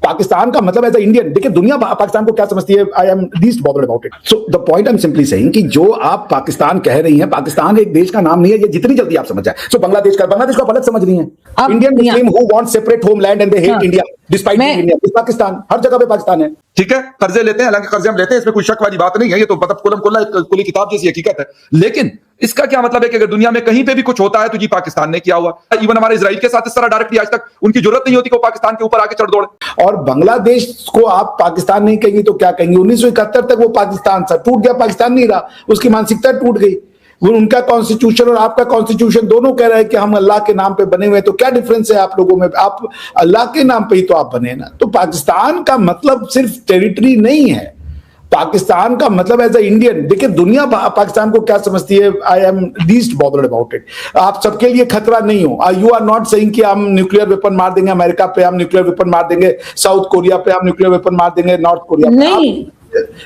पाकिस्तान का मतलब as a Indian, देखिए दुनिया पाकिस्तान को क्या समझती है, I am least bothered about it. So the point I am simply saying कि जो आप पाकिस्तान कह रही हैं, पाकिस्तान एक देश का नाम नहीं है, ये जितनी जल्दी आप समझ जाए। सो बांग्लादेश को आप अलग समझ रही हैं। Indian Muslim who want separate homeland and they hate India despite India, Pakistan हर जगह पे पाकिस्तान है। ठीक है, कर्जे लेते हैं, हालांकि कर्जे हम लेते हैं, इसमें कोई शक वाली बात नहीं है, ये तो मतलब कुलम कुल्ला खुली किताब जैसी हकीकत है। लेकिन इसका क्या मतलब है कि अगर दुनिया में कहीं पे भी कुछ होता है तो जी पाकिस्तान ने किया हुआ। इवन हमारे इजराइल के साथ इस तरह डायरेक्टली आज तक उनकी जरूरत नहीं होती कि वो पाकिस्तान के ऊपर आके चढ़ दौड़े। और बांग्लादेश को आप पाकिस्तान नहीं कहेंगे तो क्या कहेंगे? 1971 तक वो पाकिस्तान था, टूट गया, पाकिस्तान नहीं रहा, उसकी मानसिकता टूट गई। वो उनका कॉन्स्टिट्यूशन और आपका कॉन्स्टिट्यूशन दोनों कह रहे हैं कि हम अल्लाह के नाम पे बने हुए हैं, तो क्या डिफरेंस है आप लोगों में? आप अल्लाह के नाम पे ही तो आप बने ना। तो पाकिस्तान का मतलब सिर्फ टेरिटरी नहीं है, पाकिस्तान का मतलब एज अ इंडियन, देखिए दुनिया पाकिस्तान को क्या समझती है, I am least bothered about it. आप सबके लिए खतरा नहीं हो। यू आर नॉट सेइंग कि हम न्यूक्लियर वेपन मार देंगे अमेरिका पे, हम न्यूक्लियर वेपन मार देंगे साउथ कोरिया पे, हम न्यूक्लियर वेपन मार देंगे नॉर्थ कोरिया पे। नहीं,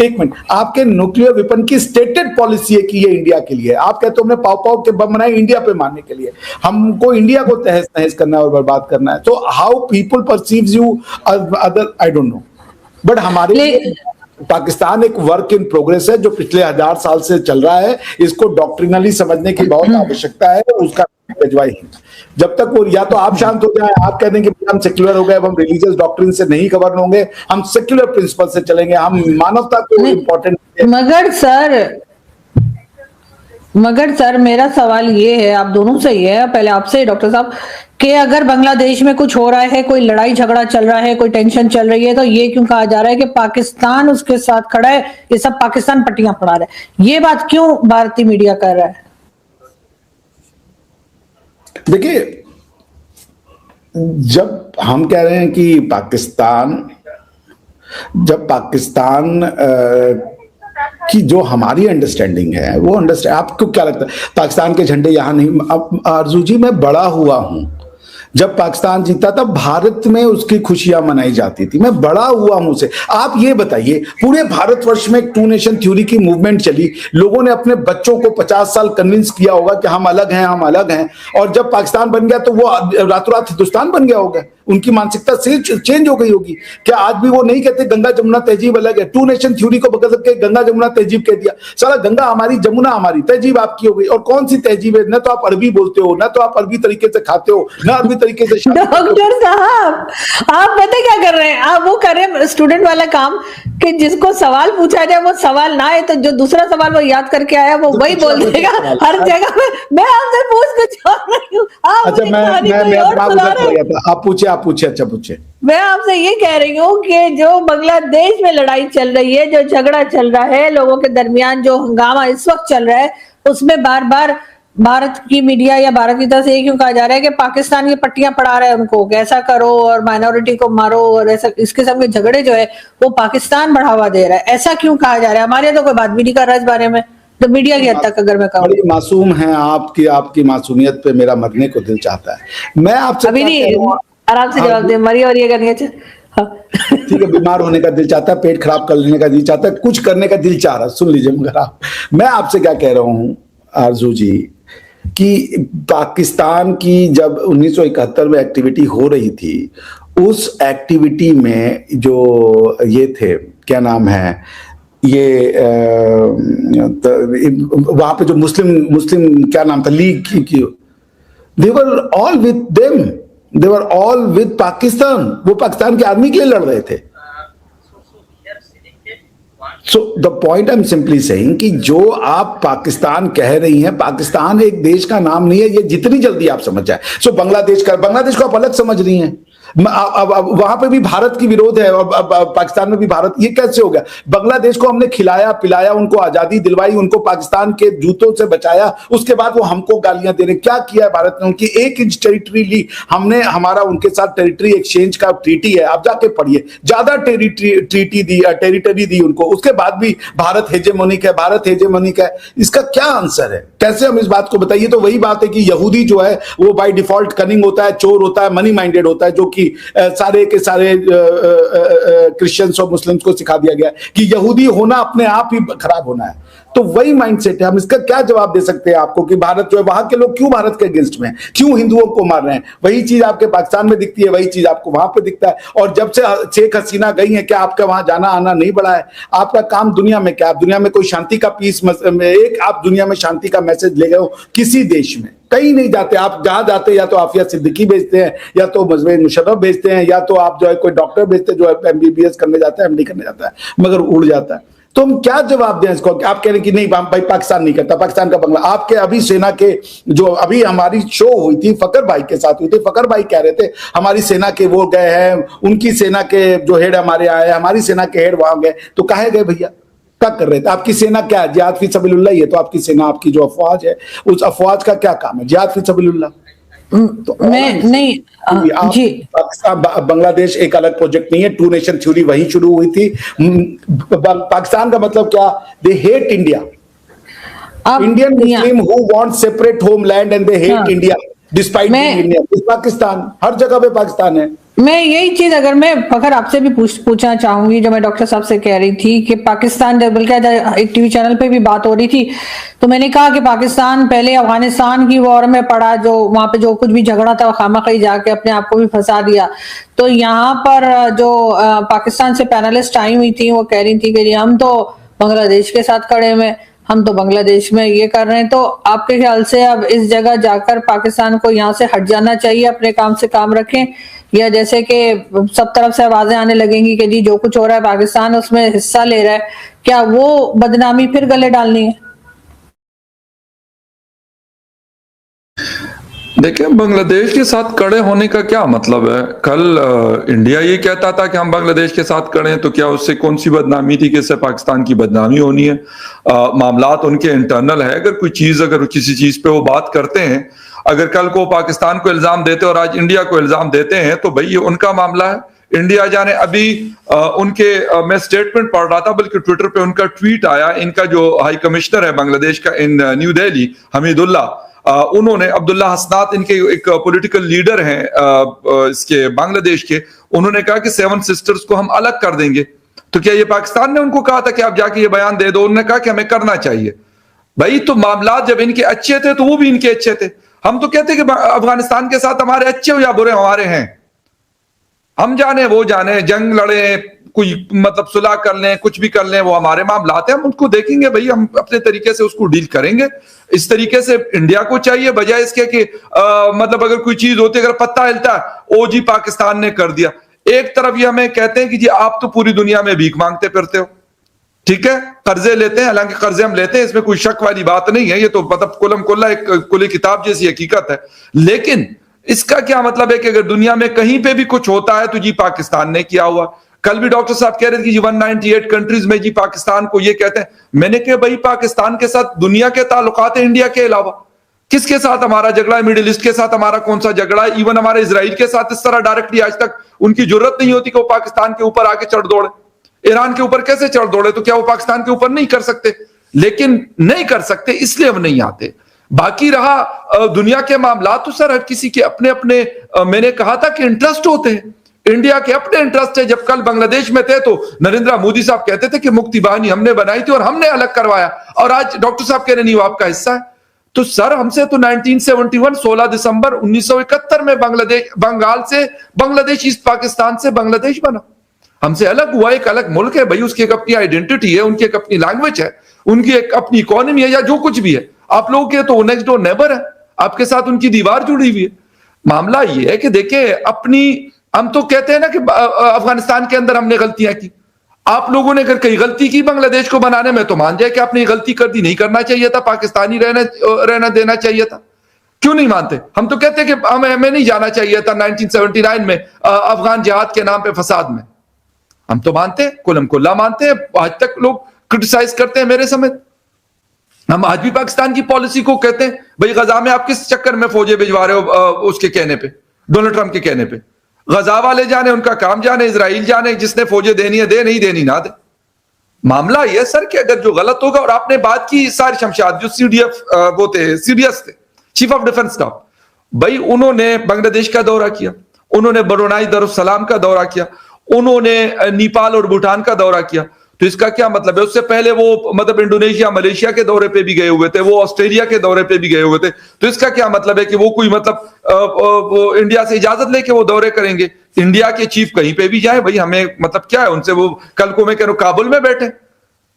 एक मिनट, आपके न्यूक्लियर वेपन की स्टेटेड पॉलिसी है कि ये इंडिया के लिए। आप कहते हो हमने पाव पाव के बम बनाए इंडिया पे मारने के लिए, हमको इंडिया को तहस नहस करना है और बर्बाद करना है। तो how people perceives you other, I don't know, but हमारे लिए पाकिस्तान एक वर्क इन प्रोग्रेस है जो पिछले 1000 साल से चल रहा है। इसको डॉक्ट्रिनली समझने की बहुत आवश्यकता है। उसका जब तक वो, या तो आप शांत हो जाए, आप कह दें कि हम सेक्युलर हो गए, अब हम रिलीजियस डॉक्ट्रिन से नहीं गवर्न होंगे, हम सेक्युलर प्रिंसिपल से चलेंगे, हम मानवता को इम्पोर्टेंट। मगर सर मेरा सवाल ये है, आप दोनों से ये है, पहले आपसे डॉक्टर साहब, कि अगर बांग्लादेश में कुछ हो रहा है, कोई लड़ाई झगड़ा चल रहा है, कोई टेंशन चल रही है, तो ये क्यों कहा जा रहा है कि पाकिस्तान उसके साथ खड़ा है, ये सब पाकिस्तान पट्टियां पड़ा रहा है? ये बात क्यों भारतीय मीडिया कर रहा है? देखिए, जब हम कह रहे हैं कि जब पाकिस्तान कि जो हमारी अंडरस्टैंडिंग है वो आपको क्या लगता है पाकिस्तान के झंडे यहां नहीं? अब आरजू जी, मैं बड़ा हुआ हूं जब पाकिस्तान जीता था, भारत में उसकी खुशियां मनाई जाती थी, मैं बड़ा हुआ हूं से। आप ये बताइए, पूरे भारतवर्ष में एक टू नेशन थ्योरी की मूवमेंट चली, लोगों ने अपने बच्चों को 50 साल कन्विंस किया होगा कि हम अलग हैं, हम अलग हैं, और जब पाकिस्तान बन गया तो वो रातों रात हिंदुस्तान बन गया होगा, उनकी मानसिकता से चेंज हो गई होगी। क्या आज भी वो नहीं कहते गंगा जमुना तहजीब अलग है? टू नेशन थ्योरी को बदल के गंगा जमुना तहजीब कह दिया। सारा गंगा हमारी, जमुना हमारी, तहजीब आपकी हो गई। और कौन सी तहजीब है? न तो आप अरबी बोलते हो, न तो आप अरबी तरीके से खाते हो, न अरबी तरीके से। डॉक्टर साहब, आप पता क्या कर रहे हैं? आप वो कर रहे हैं स्टूडेंट वाला काम कि जिसको सवाल पूछा जाए वो सवाल ना आए तो जो दूसरा सवाल वो याद करके आया वो वही बोल देगा हर जगह में। मैं आपसे पूछ कुछ और रही हूँ, अच्छा, आप पूछे। अच्छा पूछे। मैं आपसे ये कह रही हूँ कि जो बांग्लादेश में लड़ाई चल रही है, जो झगड़ा चल रहा है, लोगों के दरमियान जो हंगामा इस वक्त चल रहा है, उसमें बार बार भारत की मीडिया या भारत की तरफ से ये क्यों कहा जा रहा है कि पाकिस्तान की पट्टियां पड़ा रहा है उनको, ऐसा करो और माइनॉरिटी को मारो, और ऐसा इस किस्म के झगड़े जो है वो पाकिस्तान बढ़ावा दे रहा है, ऐसा क्यों कहा जा रहा है? हमारे यहाँ तो कोई बात भी नहीं कर रहा है इस बारे में, तो मीडिया की हद तक अगर मैं कहूँ। बड़ी मासूम है आपकी मासूमियत पे मेरा मरने को दिल चाहता है। मैं आपसे अभी नहीं, आराम से जवाब दे, मरी और ये करनी है। ठीक है, बीमार होने का दिल चाहता है, पेट खराब कर लेने का दिल चाहता है, कुछ करने का दिल चाह रहा है, सुन लीजिए। मगर मैं आपसे क्या कह रहा हूं आरजू जी, कि पाकिस्तान की जब 1971 में एक्टिविटी हो रही थी, उस एक्टिविटी में जो ये थे, क्या नाम है, ये वहां पे जो मुस्लिम क्या नाम था, लीग की, they were all with them, they were all with Pakistan. वो पाकिस्तान की आर्मी के लिए लड़ रहे थे। So the point I am simply saying कि जो आप पाकिस्तान कह रही हैं, पाकिस्तान एक देश का नाम नहीं है, ये जितनी जल्दी आप समझ जाए। सो बांग्लादेश को आप अलग समझ रही हैं। अब वहां पे भी भारत की विरोध है और पाकिस्तान में भी भारत, ये कैसे हो गया? बांग्लादेश को हमने खिलाया पिलाया, उनको आजादी दिलवाई, उनको पाकिस्तान के जूतों से बचाया, उसके बाद वो हमको गालियां दे रहे। क्या किया है भारत ने? उनकी 1 इंच टेरिटरी ली हमने, हमारा उनके साथ टेरिटरी एक्सचेंज का ट्रीटी है, आप जाके पढ़िए, ज्यादा टेरिटरी दी उनको, उसके बाद भी भारत हेजेमोनिक है, भारत हेजेमोनिक है। इसका क्या आंसर है? कैसे हम इस बात को बताइए? तो वही बात है कि यहूदी जो है वो बाय डिफॉल्ट कनिंग होता है, चोर होता है, मनी माइंडेड होता है, जो कि सारे के सारे क्रिश्चियंस और मुस्लिम्स को सिखा दिया गया कि यहूदी होना अपने आप ही खराब होना है। तो वही माइंडसेट है। हम इसका क्या जवाब दे सकते हैं आपको कि भारत जो है, वहां के लोग क्यों भारत के अगेंस्ट में हैं, क्यों हिंदुओं को मार रहे हैं? वही चीज आपके पाकिस्तान में दिखती है, वही चीज आपको वहां पे दिखता है। और जब से शेख हसीना गई है, क्या आपका वहां जाना आना नहीं बढ़ा है? आपका काम दुनिया में क्या? आप दुनिया में कोई शांति का पीस एक आप दुनिया में शांति का मैसेज ले गए हो किसी देश में? कहीं नहीं जाते। आप जहां जाते या तो आफिया सिद्दीकी भेजते हैं, या तो परवेज मुशर्रफ भेजते हैं, या तो आप जो है कोई डॉक्टर भेजते हैं जो MBBS करने जाता है, MD करने जाता है, मगर उड़ जाता है। तो हम क्या जवाब दें इसको? आप कह रहे हैं कि नहीं भाई पाकिस्तान नहीं करता, पाकिस्तान का बंगला। आपके अभी सेना के जो अभी हमारी शो हुई थी फकर भाई के साथ हुई थी, फकर भाई कह रहे थे हमारी सेना के वो गए हैं, उनकी सेना के जो हेड हमारे आए, हमारी सेना के हेड वहां गए। तो काहे गए भैया? क्या कर रहे थे? आपकी सेना क्या है? जिहाद फी सबीलुल्लाह ही है। तो आपकी सेना, आपकी जो अफवाज है, उस अफवाज का क्या काम है? जिहाद फी सबीलुल्लाह। तो मैं नहीं जी, पाकिस्तान बांग्लादेश एक अलग प्रोजेक्ट नहीं है। टू नेशन थ्योरी वहीं शुरू हुई थी। पाकिस्तान का मतलब क्या? They hate India. अब Indian Muslim who want separate homeland and they hate हाँ। India despite being India. Pakistan हर जगह पे पाकिस्तान है। मैं यही चीज अगर मैं फखर आपसे भी पूछना चाहूंगी, जो मैं डॉक्टर साहब से कह रही थी कि पाकिस्तान, बल्कि एक टीवी चैनल पे भी बात हो रही थी, तो मैंने कहा कि पाकिस्तान पहले अफगानिस्तान की वॉर में पड़ा, जो वहां पे जो कुछ भी झगड़ा था खामखी जाके अपने आप को भी फंसा दिया। तो यहाँ पर जो पाकिस्तान से पैनलिस्ट आई हुई थी, वो कह रही थी कि हम तो बांग्लादेश के साथ खड़े हुए, हम तो बांग्लादेश में ये कर रहे हैं। तो आपके ख्याल से अब इस जगह जाकर पाकिस्तान को यहाँ से हट जाना चाहिए, अपने काम से काम रखें, या जैसे कि सब तरफ से आवाजें आने लगेंगी कि जी जो कुछ हो रहा है पाकिस्तान उसमें हिस्सा ले रहा है, क्या वो बदनामी फिर गले डालनी है? देखिए, बांग्लादेश के साथ खड़े होने का क्या मतलब है? कल इंडिया ये कहता था कि हम बांग्लादेश के साथ खड़े हैं, तो क्या उससे कौन सी बदनामी थी कि इससे पाकिस्तान की बदनामी होनी है? मामलात उनके इंटरनल है। अगर किसी चीज पे वो बात करते हैं, अगर कल को पाकिस्तान को इल्जाम देते और आज इंडिया को इल्जाम देते हैं, तो भाई ये उनका मामला है। इंडिया जाने अभी मैं स्टेटमेंट पढ़ रहा था, बल्कि ट्विटर पे उनका ट्वीट आया। इनका जो हाई कमिश्नर है बांग्लादेश का इन न्यू दिल्ली, हमीदुल्ला, उन्होंने, अब्दुल्ला हसनात इनके एक पॉलिटिकल लीडर हैं इसके बांग्लादेश के, उन्होंने कहा कि 7 सिस्टर्स को हम अलग कर देंगे। तो क्या ये पाकिस्तान ने उनको कहा था कि आप जाके ये बयान दे दो? उन्होंने कहा कि हमें करना चाहिए। भाई तो मामलात जब इनके अच्छे थे तो वो भी इनके अच्छे थे। हम तो कहते कि अफगानिस्तान के साथ हमारे अच्छे हो या बुरे हमारे हैं, हम जाने वो जाने, जंग लड़े, कोई मतलब सुलह कर लें, कुछ भी कर लें, वो हमारे मामलात हैं, हम उनको देखेंगे भाई, हम अपने तरीके से उसको डील करेंगे। इस तरीके से इंडिया को चाहिए, बजाय इसके कि मतलब अगर कोई चीज होती है, अगर पत्ता हिलता है, ओ जी पाकिस्तान ने कर दिया। एक तरफ ये हमें कहते हैं कि जी आप तो पूरी दुनिया में भीख मांगते फिरते हो, ठीक है, कर्जे लेते हैं, हालांकि कर्जे हम लेते हैं, इसमें कोई शक वाली बात नहीं है, ये तो मतलब कुलम कुल्ला एक कुली किताब जैसी हकीकत है। लेकिन इसका क्या मतलब है कि अगर दुनिया में कहीं पे भी कुछ होता है तो जी पाकिस्तान ने किया हुआ। कल भी डॉक्टर साहब कह रहे थे कि 198 कंट्रीज में जी पाकिस्तान को ये कहते हैं। मैंने कहा भाई पाकिस्तान के साथ दुनिया के ताल्लुकात है इंडिया के अलावा, किसके साथ हमारा झगड़ा है? मिडिल ईस्ट के साथ हमारा कौन सा झगड़ा है? इवन हमारे इजराइल के साथ इस तरह डायरेक्टली आज तक उनकी जरूरत नहीं होती कि वो पाकिस्तान के ऊपर आके चढ़ दौड़े। ईरान के ऊपर कैसे चढ़ दौड़े, तो क्या वो पाकिस्तान के ऊपर नहीं कर सकते? लेकिन नहीं कर सकते इसलिए हम नहीं आते। बाकी रहा दुनिया के मामला, तो सर हर किसी के अपने अपने मैंने कहा था कि इंटरेस्ट होते हैं, इंडिया के अपने इंटरेस्ट है। जब कल बांग्लादेश में थे तो नरेंद्र मोदी साहब कहते थे कि मुक्ति बाहिनी हमने बनाई थी और हमने अलग करवाया, और आज डॉक्टर साहब कह रहे नहीं वो आपका हिस्सा है। तो सर हमसे तो 1971 16 दिसंबर 1971 में बंगाल से बांग्लादेश, ईस्ट पाकिस्तान से बांग्लादेश बना, हमसे अलग हुआ, एक अलग मुल्क है भाई, उसकी एक अपनी आइडेंटिटी है, उनकी एक अपनी लैंग्वेज है, उनकी एक अपनी इकोनॉमी है, या जो कुछ भी है। आप लोगों के तो नेक्स्ट डोर नेबर है, आपके साथ उनकी दीवार जुड़ी हुई है। मामला ये है कि देखिए अपनी, हम तो कहते हैं ना कि अफगानिस्तान के अंदर हमने गलतियां की, आप लोगों ने अगर कहीं गलती की बांग्लादेश को बनाने में, तो मान जाए कि आपने गलती कर दी, नहीं करना चाहिए था, पाकिस्तानी रहना देना चाहिए था। क्यों नहीं मानते? हम तो कहते हैं कि हमें नहीं जाना चाहिए था 1979 में अफगान जिहाद के नाम पे फसाद में। हम तो मानते हैं, कुलम कुल्ला मानते हैं, आज तक लोग क्रिटिसाइज करते हैं मेरे समेत। हम आज भी पाकिस्तान की पॉलिसी को कहते हैं भाई गजा में आप किस चक्कर में फौजें भिजवा रहे हो, उसके कहने पे, डोनाल्ड ट्रंप के कहने पे। गजा वाले जाने, उनका काम जाने, इजराइल जाने, जिसने फौजें देनी है दे, नहीं देनी ना दे। मामला यह सर कि अगर जो गलत होगा, और आपने बात की सार शमशाद जो सीडीएफ वो थे, सीडीएस थे, चीफ ऑफ डिफेंस स्टाफ, भाई उन्होंने बांग्लादेश का दौरा किया, उन्होंने ब्रुनाई दारुस्सलाम का दौरा किया, उन्होंने नेपाल और भूटान का दौरा किया। तो इसका क्या मतलब है? उससे पहले वो मतलब इंडोनेशिया मलेशिया के दौरे पे भी गए हुए थे, वो ऑस्ट्रेलिया के दौरे पे भी गए हुए थे। तो इसका क्या मतलब है कि वो कोई मतलब वो इंडिया से इजाजत लेके वो दौरे करेंगे? इंडिया के चीफ कहीं पे भी जाए भाई, हमें मतलब क्या है उनसे? वो कल को मैं कह रहा हूं काबुल में बैठे,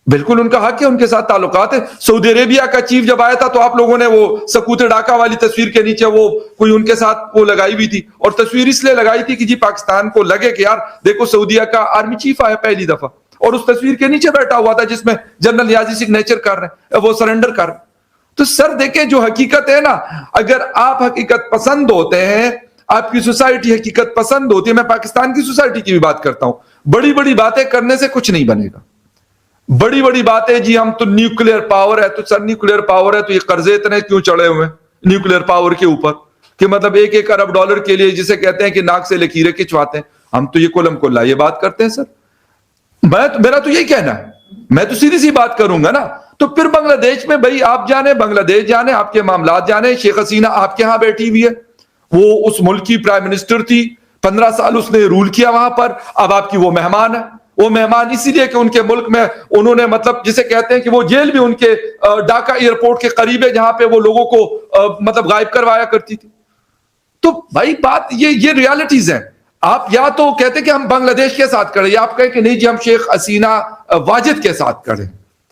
बिल्कुल उनका हक है, उनके साथ ताल्लुकात है। सऊदी अरेबिया का चीफ जब आया था तो आप लोगों ने वो सकूते डाका वाली तस्वीर के नीचे वो कोई उनके साथ वो लगाई हुई थी, और तस्वीर इसलिए लगाई थी कि जी पाकिस्तान को लगे कि यार देखो सऊदीया का आर्मी चीफ आया पहली दफा, और उस तस्वीर के नीचे बैठा हुआ था जिसमें जनरल नियाजी सिग्नेचर कर रहे हैं, वो सरेंडर कर रहे हैं। तो सर देखें, जो हकीकत है ना, अगर आप हकीकत पसंद होते हैं, आपकी सोसाइटी हकीकत पसंद होती है, मैं पाकिस्तान की सोसाइटी की भी बात करता हूं, बड़ी बड़ी बातें करने से कुछ नहीं बनेगा। बड़ी बड़ी बातें जी, हम तो न्यूक्लियर पावर है, तो सर न्यूक्लियर पावर है तो ये कर्जे इतने क्यों चढ़े हुए न्यूक्लियर पावर के ऊपर, कि मतलब $1 अरब डॉलर के लिए जिसे कहते हैं कि नाक से लकीरें खिंचवाते हैं। हम तो ये कोलम कोल्ला ये बात करते हैं सर। मेरा तो यही कहना है, मैं तो सीधी सी बात करूंगा ना। तो फिर बांग्लादेश में भाई आप जाने, बांग्लादेश जाने, आपके मामलात जाने। शेख हसीना आपके यहां बैठी हुई है, वो उस मुल्क की प्राइम मिनिस्टर थी, 15 साल उसने रूल किया वहां पर। अब आपकी वो मेहमान है, वो मेहमान इसीलिए कि उनके मुल्क में उन्होंने मतलब जिसे कहते हैं कि वो जेल भी उनके ढाका एयरपोर्ट के करीब है जहां पे वो लोगों को मतलब गायब करवाया करती थी। तो भाई बात ये रियलिटीज है। आप या तो कहते कि हम बांग्लादेश के साथ करें, या आप कहें कि नहीं जी हम शेख हसीना वाजिद के साथ करें।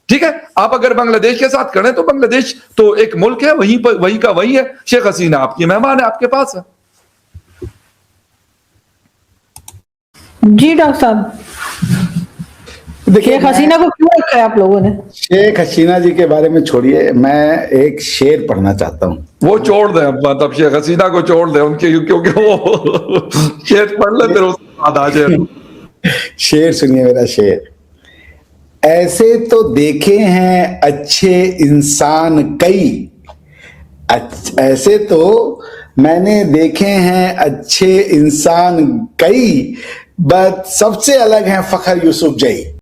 ठीक है, आप अगर बांग्लादेश के साथ करें तो बांग्लादेश तो एक मुल्क है, वहीं पर वहीं का वही है। शेख हसीना आपकी मेहमान है, आपके पास है। जी डॉक्टर साहब, देखिए शेख हसीना को क्यों रखा है आप लोगों ने? शेख हसीना जी के बारे में छोड़िए, मैं एक शेर पढ़ना चाहता हूँ। वो छोड़ दें, मतलब शेख हसीना को छोड़ दें उनके, क्योंकि वो शेर पढ़ ले फिर उसके बाद आ जाए। शेर सुनिए मेरा शेर। ऐसे तो देखे हैं अच्छे इंसान कई, ऐसे तो मैंने देखे हैं अच्छे इंसान कई, बट सबसे अलग हैं फखर यूसुफ जई।